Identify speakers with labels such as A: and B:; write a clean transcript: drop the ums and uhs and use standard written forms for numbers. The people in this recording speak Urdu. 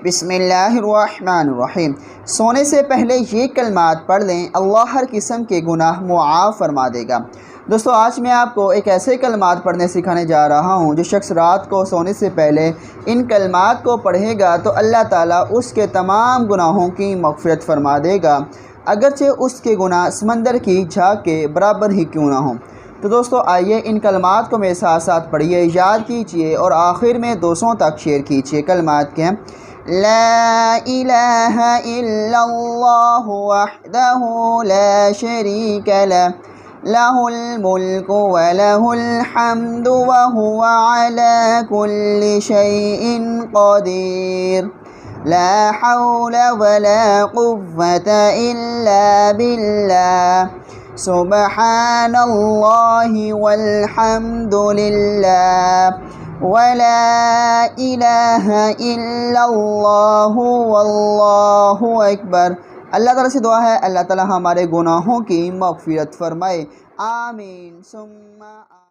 A: بسم اللہ الرحمن الرحیم۔ سونے سے پہلے یہ کلمات پڑھ لیں، اللہ ہر قسم کے گناہ معاف فرما دے گا۔ دوستو آج میں آپ کو ایک ایسے کلمات پڑھنے سکھانے جا رہا ہوں جو شخص رات کو سونے سے پہلے ان کلمات کو پڑھے گا تو اللہ تعالیٰ اس کے تمام گناہوں کی مغفرت فرما دے گا، اگرچہ اس کے گناہ سمندر کی جھاگ کے برابر ہی کیوں نہ ہوں۔ تو دوستو آئیے ان کلمات کو میرے ساتھ ساتھ پڑھیے، یاد کیجئے اور آخر میں دوستوں تک شیئر کیجئے۔ کلمات کے ہیں: لا الہ الا اللہ وحدہ لا شریک لہ، لہ الملک ولہ الحمد وہو علی کل شیء قدیر، لا حول ولا قوة الا باللہ، سبحان اللہ والحمد للہ، ولا الہ الا اللہ واللہ اکبر۔ اللہ تعالیٰ سے دعا ہے اللہ تعالیٰ ہمارے گناہوں کی مغفرت فرمائے، آمین ثم آمین۔